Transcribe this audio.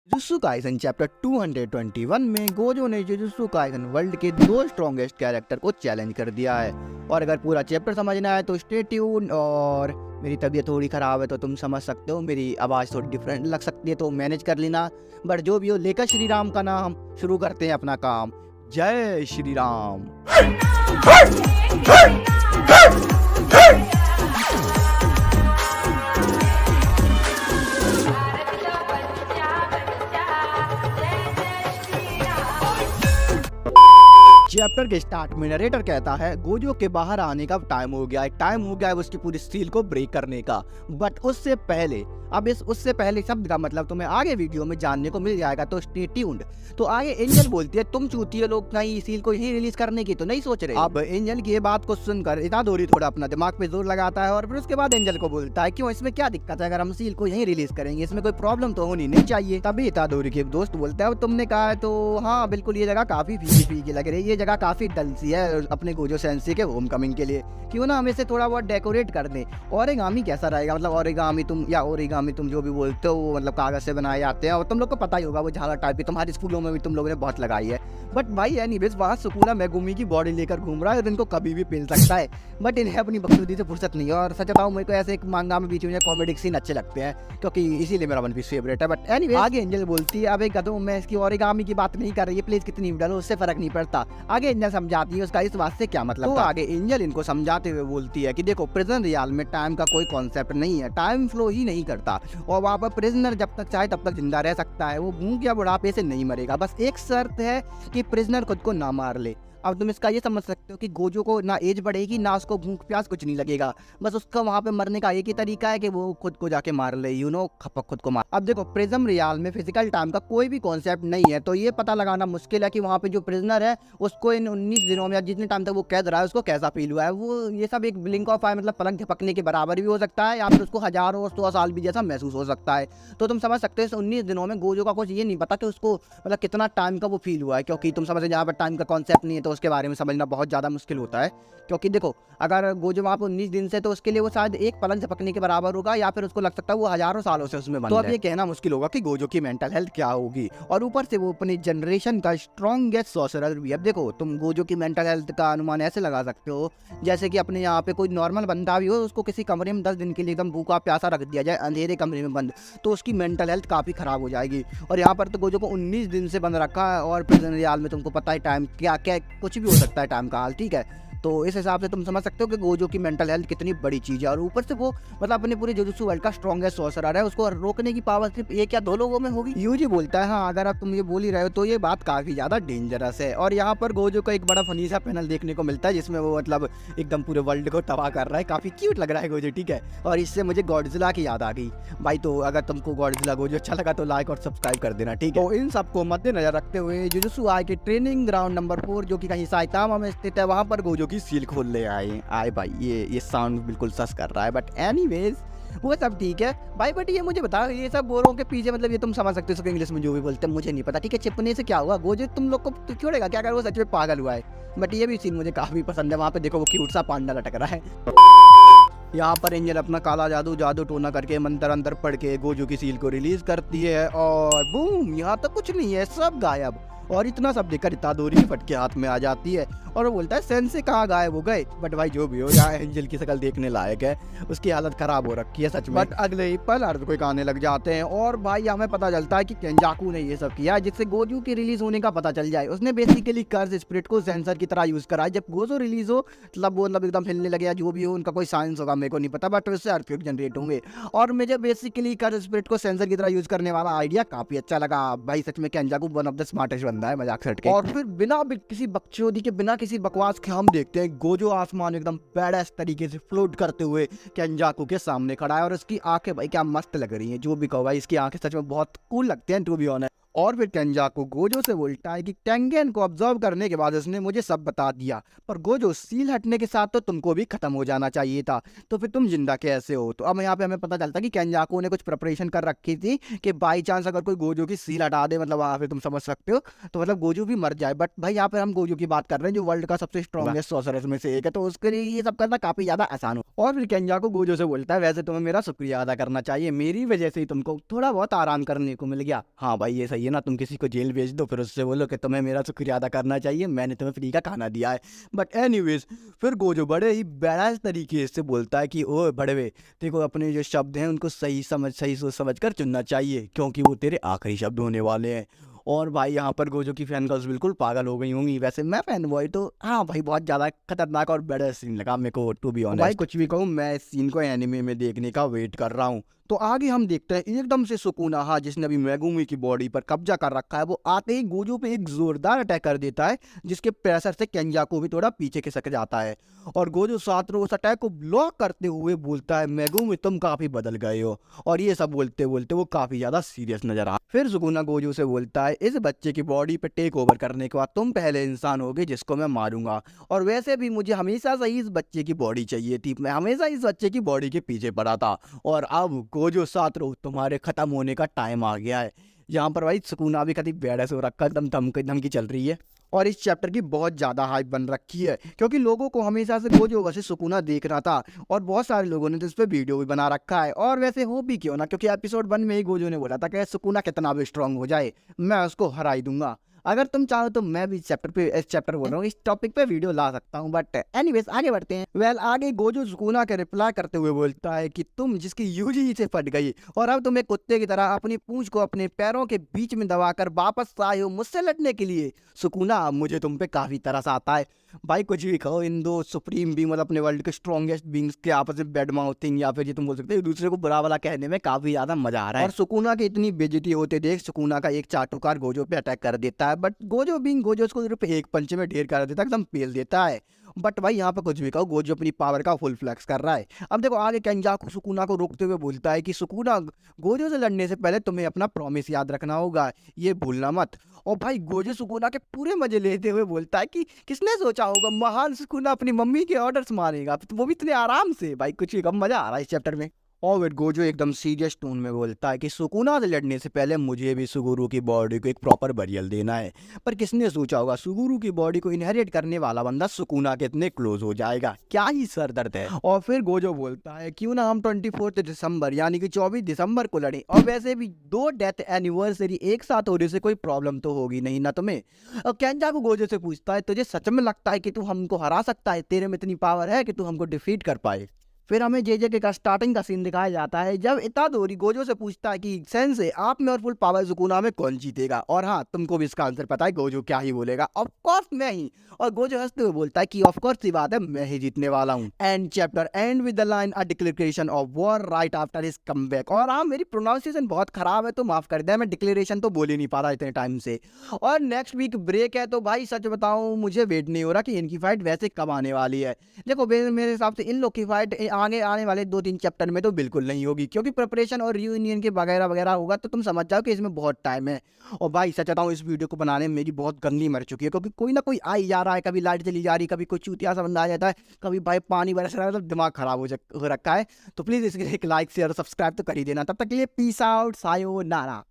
Jujutsu Kaisen chapter 221 में Gojo ने jujutsu Kaisen world के दो स्ट्रॉन्गेस्ट कैरेक्टर को चैलेंज कर दिया है। और अगर पूरा चैप्टर समझना है तो स्टे ट्यून। और मेरी तबीयत थोड़ी ख़राब है तो तुम समझ सकते हो, मेरी आवाज़ थोड़ी डिफरेंट लग सकती है तो मैनेज कर लेना। बट जो भी हो, लेकर श्री राम का नाम शुरू करते हैं अपना काम। जय श्री राम। चैप्टर के स्टार्ट में नरेटर कहता है गोजो के बाहर आने का टाइम हो गया है उसकी पूरी सील को ब्रेक करने का। बट उससे पहले शब्द का मतलब तुम्हें आगे वीडियो में जानने को मिल जाएगा, तो स्टे ट्यून्ड। तो आगे एंजल बोलती है तुम चूतिए लोग कहीं सील को यही रिलीज करने की तो नहीं सोच रहे। अब एंजल की ये बात को सुनकर इतादोरी थोड़ा अपना दिमाग पे जोर लगाता है और फिर उसके बाद एंजल को बोलता है क्यों, इसमें क्या दिक्कत है, अगर हम सील को यही रिलीज करेंगे इसमें कोई प्रॉब्लम तो होनी नहीं चाहिए। तभी इतादोरी के एक दोस्त बोलता है तुमने कहा है तो हाँ बिल्कुल, ये जगह काफी फीकी लग रही है, ये जगह काफी डल सी है अपने गोजो सेंसी के होम कमिंग के लिए, क्यों ना हम इसे थोड़ा बहुत डेकोरेट कर दें। ओरिगामी कैसा रहेगा, मतलब ओरिगामी तुम जो भी बोलते हो वो मतलब कागज से बनाए जाते हैं और तुम लोग को पता ही होगा वो झालर टाइप की तुम्हारे स्कूलों में भी तुम लोगों ने बहुत लगाई है। बट भाई एनीवेज वहाँ सुकूना मेगुमी की बॉडी लेकर घूम रहा है और इनको कभी भी पहन सकता है, बट इन्हें अपनी बखूबी से फुर्सत नहीं है। और सच बताऊं मेरे को ऐसे एक मांगा में बीच में कॉमेडी सीन अच्छे लगते हैं क्योंकि इसीलिए मेरा वन पीस फेवरेट है। बट एनीवे आगे एंजल बोलती है अबे गधों, मैं इसकी ओरिगामी की बात नहीं कर रही है, प्लीज कितनी भी डालो उससे फर्क नहीं पड़ता। आगे एंजल समझाती है उसका इस बात से क्या मतलब। तो आगे एंजल इनको समझाते हुए बोलती है कि देखो प्रिजन रियल में टाइम का कोई कॉन्सेप्ट नहीं है, टाइम फ्लो ही नहीं करता और वहाँ पर प्रिजनर जब तक चाहे तब तक जिंदा रह सकता है, वो भूख या बुढ़ापे से नहीं मरेगा। बस एक शर्त है कि प्रिजनर खुद को ना मार ले। अब तुम इसका ये समझ सकते हो कि गोजो को ना एज बढ़ेगी ना उसको भूख प्यास कुछ नहीं लगेगा, बस उसका वहाँ पे मरने का एक ही तरीका है कि वो खुद को जाके मार ले, खपक खुद को मार। अब देखो प्रिज्म रियल में फिजिकल टाइम का कोई भी कॉन्सेप्ट नहीं है, तो ये पता लगाना मुश्किल है कि वहाँ पे जो प्रिजनर है उसको इन 19 दिनों में या जितने टाइम तक वो कैद रहा है उसको कैसा फील हुआ है। वो ये सब एक ब्लिंक ऑफ आई मतलब पलक झपकने के बराबर भी हो सकता है या फिर उसको हजारों और 100 साल भी जैसा महसूस हो सकता है। तो तुम समझ सकते हो इस 19 दिनों में गोजो का कुछ ये नहीं पता कि उसको मतलब कितना टाइम का वो फील हुआ है, क्योंकि तुम समझ जहाँ पर टाइम का कॉन्सेप्ट नहीं है तो उसके बारे में समझना बहुत ज़्यादा मुश्किल होता है। क्योंकि देखो अगर गोजो वहाँ पर 19 दिन से तो उसके लिए वो शायद एक पलंग झपकने के बराबर होगा या फिर उसको लग सकता है वो हजारों सालों से उसमें बंद है। तो अब ये कहना मुश्किल होगा कि गोजो की मेंटल हेल्थ क्या होगी, और ऊपर से वो अपनी जनरेशन का स्ट्रॉन्गेस्ट सॉर्सरर भी। अब देखो तुम गोजो की मेंटल हेल्थ का अनुमान ऐसे लगा सकते हो जैसे कि अपने यहाँ पे कोई नॉर्मल बंदा भी हो, उसको किसी कमरे में 10 दिन के लिए एकदम भूखा प्यासा रख दिया जाए अंधेरे कमरे में बंद, तो उसकी मेंटल हेल्थ काफ़ी ख़राब हो जाएगी। और यहाँ पर तो गोजो को 19 दिन से बंद रखा है और प्रिजन रियल में तुमको पता है टाइम क्या क्या कुछ भी हो सकता है टाइम का हाल, ठीक है। तो इस हिसाब से तुम समझ सकते हो कि गोजो की मेंटल हेल्थ कितनी बड़ी चीज़ है। और ऊपर से वो मतलब अपने पूरे जुजुत्सु वर्ल्ड का स्ट्रॉन्गेस्ट सॉर्सरर है, उसको रोकने की पावर सिर्फ एक या दो लोगों में होगी। यूजी बोलता है हाँ अगर आप तुम ये बोल ही रहे हो तो ये बात काफ़ी ज़्यादा डेंजरस है। और यहाँ पर गोजो का एक बड़ा फनी सा पैनल देखने को मिलता है जिसमें वो मतलब एकदम पूरे वर्ल्ड को तबाह कर रहा है, काफ़ी क्यूट लग रहा है गोजो, ठीक है। और इससे मुझे गॉडजिला की याद आ गई भाई। तो अगर तुमको गॉडजिला गोजो अच्छा लगा तो लाइक और सब्सक्राइब कर देना, ठीक है। तो इन सबको मद्देनजर रखते हुए जुजुत्सु आई के ट्रेनिंग ग्राउंड नंबर 4 जो कि कहीं साइतामा में स्थित है, वहाँ पर गोजो की सील खोल ले आए भाई। ये साउंड बिल्कुल सस कर रहा है, बट एनीवेज वो सब ठीक है भाई। बट ये मुझे बताओ ये सब बोरों के पीछे मतलब ये तुम समझ सकते हो इंग्लिश में जो भी बोलते हैं मुझे नहीं पता, ठीक है। चिपने से क्या हुआ, गोजो तुम लोग को छोड़ेगा क्या, अगर वो सच में पागल हुआ है। बट ये भी सीन मुझे काफी पसंद है, वहाँ पे देखो वो क्यूट सा पांडा लटक रहा है। यहाँ पर एंजल अपना काला जादू टोना करके मंत्र अंदर पढ़ के गोजो की सील को रिलीज करती है और बूम, यहाँ तक कुछ नहीं है, सब गायब। और इतना सब देखकर इतादोरी फट के हाथ में आ जाती है और वो बोलता है सेंसे कहाँ गायब हो गए। बट भाई जो भी हो, यहाँ एंजल की शक्ल देखने लायक है, उसकी हालत खराब हो रखी है सच में। बट अगले ही पल अर्थक्वेक आने लग जाते हैं और भाई हमें पता चलता है कि केंजाकू ने ये सब किया जिससे गोजो की रिलीज होने का पता चल जाए। उसने बेसिकली कर्ज स्पिरिट को सेंसर की तरह यूज करा है। जब गोजो रिलीज हो मतलब वो मतलब एकदम हिलने लगे, जो भी हो उनका कोई साइंस होगा मेरे को नहीं पता, बट उससे अर्थक्वेक जनरेट होंगे। और मुझे बेसिकली कर्ज स्पिरिट को सेंसर की तरह यूज करने वाला आइडिया काफी अच्छा लगा भाई। सच में केंजाकू वन ऑफ द स्मार्टेस्ट बंदा है, मजाक से हटके। और फिर बिना किसी बकचोदी के बिना किसी बकवास के हम देखते हैं गोजो आसमान एकदम बैडएस तरीके से फ्लोट करते हुए केंजाकू के सामने खड़ा है और उसकी आंखें भाई क्या मस्त लग रही हैं। जो भी कहो भाई, इसकी आंखें सच में बहुत कूल लगते हैं टू बी ऑनेस्ट। और फिर केंजाकू गोजो से बोलता है कि टेंगेन को ऑब्जर्व करने के बाद उसने मुझे सब बता दिया, पर गोजो सील हटने के साथ तो तुमको भी खत्म हो जाना चाहिए था, तो फिर तुम जिंदा कैसे हो। तो अब यहाँ पे हमें पता चलता है कि केंजाकू ने कुछ प्रिपरेशन कर रखी थी कि बाई चांस अगर कोई गोजो की सील हटा दे, मतलब वहाँ पे तुम समझ सकते हो, तो मतलब गोजो भी मर जाए। बट भाई यहाँ पे हम गोजो की बात कर रहे हैं जो वर्ल्ड का सबसे स्ट्रॉन्गेस्ट सॉर्सरर्स में से एक है, तो उसके लिए ये सब करना काफी ज्यादा आसान हो। और फिर केंजाकू गोजो से बोलता है वैसे तुम्हें मेरा शुक्रिया अदा करना चाहिए, मेरी वजह से ही तुमको थोड़ा बहुत आराम करने को मिल गया। हाँ भाई ये सही है ना, तुम किसी को जेल भेज दो फिर उससे बोलो कि तुम्हें मेरा शुक्रिया अदा करना चाहिए, मैंने तुम्हें फ्री का खाना दिया है। बट एनीवेज फिर गोजो बड़े ही बैलेंस तरीके से बोलता है कि ओ बड़वे, देखो अपने जो शब्द हैं उनको सही सोच समझ कर चुनना चाहिए, क्योंकि वो तेरे आखिरी शब्द होने वाले हैं। और भाई यहाँ पर गोजो की फैन गर्ल्स बिल्कुल पागल हो गई होंगी। वैसे मैं फैन बॉय तो हाँ भाई बहुत ज़्यादा खतरनाक और बड़ा सीन लगा मेरे को, टू बी ऑनेस्ट। भाई कुछ भी कहूँ, मैं इस सीन को एनिमे में देखने का वेट कर रहा हूँ। तो आगे हम देखते हैं एकदम से सुकुना, हाँ जिसने अभी मेगुमी की बॉडी पर कब्जा कर रखा है, वो आते ही गोजो पे एक जोरदार अटैक कर देता है, जिसके प्रेशर से केंजाकू भी थोड़ा पीछे खिसक जाता है। और गोजो सातरो उस अटैक को ब्लॉक करते हुए बोलता है मेगुमी तुम काफी बदल गए हो। और ये सब बोलते बोलते वो काफी ज्यादा सीरियस नजर आ। फिर सुकुना गोजो से बोलता है इस बच्चे की बॉडी पे टेक ओवर करने के बाद तुम पहले इंसान होगे जिसको मैं मारूंगा, और वैसे भी मुझे हमेशा से ही इस बच्चे की बॉडी चाहिए थी, मैं हमेशा इस बच्चे की बॉडी के पीछे पड़ा था, और अब गोजो सातरो तुम्हारे खत्म होने का टाइम आ गया है। यहाँ पर भाई सुकुना भी कभी बेड़े से रखा धमकी चल रही है। और इस चैप्टर की बहुत ज़्यादा हाइप बन रखी है, क्योंकि लोगों को हमेशा से गोजो वैसे सुकुना देखना था, और बहुत सारे लोगों ने तो इस पर वीडियो भी बना रखा है। और वैसे हो भी क्यों ना, क्योंकि एपिसोड 1 में ही गोजो ने बोला था कि सुकुना कितना भी स्ट्रांग हो जाए मैं उसको हरा ही दूंगा। अगर तुम चाहो तो मैं भी इस चैप्टर बोल रहा हूँ, इस टॉपिक पे वीडियो ला सकता हूँ। बट एनीवेज आगे बढ़ते हैं। वेल आगे गोजो सुकुना के रिप्लाई करते हुए बोलता है कि तुम जिसकी यूजी से फट गई और अब तुम एक कुत्ते की तरह अपनी पूंछ को अपने पैरों के बीच में दबाकर वापस आए हो मुझसे लड़ने के लिए। सुकुना मुझे तुम पे काफी तरस आता है। भाई कुछ भी कहो, इन दो सुप्रीम बींग मतलब अपने वर्ल्ड के स्ट्रॉन्गेस्ट बींग्स के आपस में बैड माउथिंग या फिर ये तुम बोल सकते हो दूसरे को बुरा वाला कहने में काफी ज्यादा मजा आ रहा है। और सुकुना की इतनी बेइज्जती होते देख सुकुना का एक चाटुकार गोजो पे अटैक कर देता है, बट गोजो बींग गोजो उसको सिर्फ एक पंच में ढेर कर देता है, एकदम पेल देता है। बट भाई यहाँ पर कुछ भी कहो, गोजो अपनी पावर का फुल फ्लेक्स कर रहा है। अब देखो आगे केंजाकू सुकुना को रोकते हुए बोलता है कि सुकुना गोजो से लड़ने से पहले तुम्हें अपना प्रॉमिस याद रखना होगा, ये भूलना मत। और भाई गोजो सुकुना के पूरे मजे लेते हुए बोलता है कि किसने सोचा होगा महान सुकुना अपनी मम्मी के ऑर्डर्स मानेगा, वो भी इतने आराम से। भाई कुछ भी कम मजा आ रहा है इस चैप्टर में। और फिर गोजो एकदम सीरियस टोन में बोलता है कि सुकुना से लड़ने से पहले मुझे भी सुगुरु की बॉडी को एक प्रॉपर बरियल देना है। पर किसने सोचा होगा सुगुरु की बॉडी को इनहेरिट करने वाला बंदा सुकुना के इतने क्लोज हो जाएगा, क्या ही सर दर्द है। और फिर गोजो बोलता है क्यों ना हम 24 दिसंबर यानी कि 24 दिसंबर को लड़ें, और वैसे भी 2 डेथ एनिवर्सरी एक साथ होने से कोई प्रॉब्लम तो होगी नहीं ना तुम्हें। और केंजाकू गोजो से पूछता है तुझे सच में लगता है कि तू हमको हरा सकता है, तेरे में इतनी पावर है कि तू हमको डिफीट कर पाए। फिर हमें जे का स्टार्टिंग का सीन दिखाया जाता है जब इतादोरी गोजो से पूछता है कि सेंसे आप में और फुल पावर सुकुना में कौन जीतेगा, और हाँ तुमको भी इसका आंसर पता है गोजो क्या ही बोलेगा, ऑफ कोर्स मैं ही। और गोजो हंसते हुए बोलता है कि ऑफ कोर्स सी बात है, मैं ही जीतने वाला हूँ। And chapter and with the line a declaration of war right after his comeback. और हाँ मेरी प्रोनाउंसिएशन बहुत खराब है तो माफ कर दे, मैं डिक्लेरेशन तो बोल ही नहीं पा रहा इतने टाइम से। और नेक्स्ट वीक ब्रेक है, तो भाई सच बताऊं मुझे वेट नहीं हो रहा कि इनकी फाइट वैसे कब आने वाली है। देखो मेरे हिसाब से इन लोग की फाइट आगे आने वाले 2-3 चैप्टर में तो बिल्कुल नहीं होगी, क्योंकि प्रिपरेशन और रियूनियन के वगैरह वगैरह होगा, तो तुम समझ जाओ कि इसमें बहुत टाइम है। और भाई सच बताऊं इस वीडियो को बनाने में मेरी बहुत गंदी मर चुकी है, क्योंकि कोई ना कोई आ ही जा रहा है, कभी लाइट चली जा रही, कभी कोई चूतिया सा बंदा आ जाता है, कभी भाई पानी बरस रहा है, तो दिमाग खराब हो रखा है। तो प्लीज इसके लिए एक लाइक शेयर सब्सक्राइब तो कर ही देना। तब तक के लिए पीस आउट, सायोनारा।